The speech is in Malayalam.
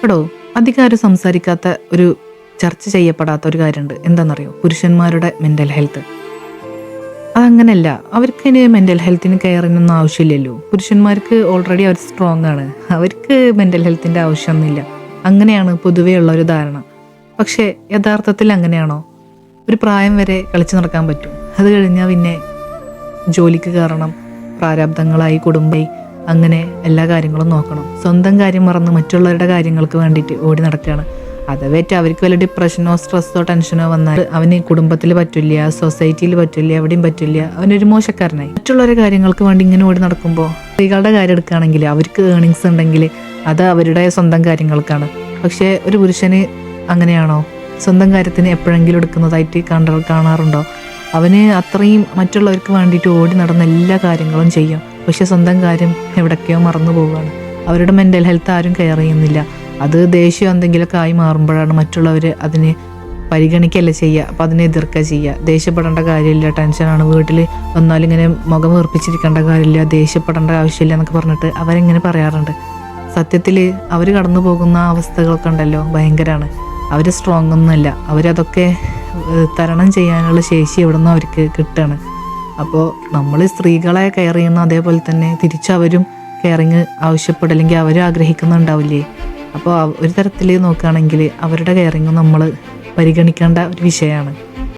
എടോ, അധികാരം സംസാരിക്കാത്ത ഒരു ചർച്ച ചെയ്യപ്പെടാത്ത ഒരു കാര്യമുണ്ട്. എന്താണെന്നറിയോ? പുരുഷന്മാരുടെ മെൻ്റൽ ഹെൽത്ത്. അതങ്ങനെയല്ല. അവർക്കിന് മെൻ്റൽ ഹെൽത്തിന് കെയറിനൊന്നും ആവശ്യമില്ലല്ലോ. പുരുഷന്മാർക്ക് ഓൾറെഡി അവർ സ്ട്രോങ് ആണ്. അവർക്ക് മെൻ്റൽ ഹെൽത്തിൻ്റെ ആവശ്യമൊന്നുമില്ല. അങ്ങനെയാണ് പൊതുവേ ഉള്ള ഒരു ധാരണ. പക്ഷേ യഥാർത്ഥത്തിൽ അങ്ങനെയാണോ? ഒരു പ്രായം വരെ കളിച്ചു നടക്കാൻ പറ്റും. അത് കഴിഞ്ഞാൽ പിന്നെ ജോലിക്ക് കയറണം, പ്രാരാബ്ദങ്ങളായി, കുടുംബമായി, അങ്ങനെ എല്ലാ കാര്യങ്ങളും നോക്കണം. സ്വന്തം കാര്യം മറന്ന് മറ്റുള്ളവരുടെ കാര്യങ്ങൾക്ക് വേണ്ടിയിട്ട് ഓടി നടക്കുകയാണ്. അതവേറ്റ് അവർക്ക് വല്ല ഡിപ്രഷനോ സ്ട്രെസ്സോ ടെൻഷനോ വന്നാൽ അവന് കുടുംബത്തിൽ പറ്റില്ല, സൊസൈറ്റിയിൽ പറ്റില്ല, എവിടെയും പറ്റില്ല. അവനൊരു മോശക്കാരനായി. മറ്റുള്ളവരുടെ കാര്യങ്ങൾക്ക് വേണ്ടി ഇങ്ങനെ ഓടി നടക്കുമ്പോൾ സ്ത്രീകളുടെ കാര്യം എടുക്കുകയാണെങ്കിൽ അവർക്ക് ഏണിങ്സ് ഉണ്ടെങ്കിൽ അത് അവരുടെ സ്വന്തം കാര്യങ്ങൾക്കാണ്. പക്ഷേ ഒരു പുരുഷന് അങ്ങനെയാണോ? സ്വന്തം കാര്യത്തിന് എപ്പോഴെങ്കിലും എടുക്കുന്നതായിട്ട് കാണാറുണ്ടോ? അവന് അത്രയും മറ്റുള്ളവർക്ക് വേണ്ടിയിട്ട് ഓടി നടന്ന എല്ലാ കാര്യങ്ങളും ചെയ്യും. പക്ഷെ സ്വന്തം കാര്യം എവിടൊക്കെയോ മറന്നു പോവുകയാണ്. അവരുടെ മെൻ്റൽ ഹെൽത്ത് ആരും കെയർ ചെയ്യുന്നില്ല. അത് ദേഷ്യം എന്തെങ്കിലുമൊക്കെ ആയി മാറുമ്പോഴാണ് മറ്റുള്ളവർ അതിന് പരിഗണിക്കല്ല ചെയ്യുക. അപ്പം അതിനെ എതിർക്കുക ചെയ്യുക. ദേഷ്യപ്പെടേണ്ട കാര്യമില്ല, ടെൻഷനാണ്, വീട്ടിൽ വന്നാലും ഇങ്ങനെ മുഖം വീർപ്പിച്ചിരിക്കേണ്ട കാര്യമില്ല, ദേഷ്യപ്പെടേണ്ട ആവശ്യമില്ല എന്നൊക്കെ പറഞ്ഞിട്ട് അവരിങ്ങനെ പറയാറുണ്ട്. സത്യത്തിൽ അവർ കടന്നു പോകുന്ന അവസ്ഥകളൊക്കെ ഉണ്ടല്ലോ, ഭയങ്കരമാണ്. അവർ സ്ട്രോങ് ഒന്നുമല്ല. അവരതൊക്കെ തരണം ചെയ്യാനുള്ള ശേഷി എവിടെ നിന്നും അവർക്ക് കിട്ടുകയാണ്. അപ്പോൾ നമ്മൾ സ്ത്രീകളെ കെയർ ചെയ്യുന്ന അതേപോലെ തന്നെ തിരിച്ചവരും കെയറിങ് ആവശ്യപ്പെടും, അല്ലെങ്കിൽ അവരും ആഗ്രഹിക്കുന്നുണ്ടാവില്ലേ? അപ്പോൾ ഒരു തരത്തിൽ നോക്കുകയാണെങ്കിൽ അവരുടെ കെയറിങ് നമ്മൾ പരിഗണിക്കേണ്ട ഒരു വിഷയമാണ്.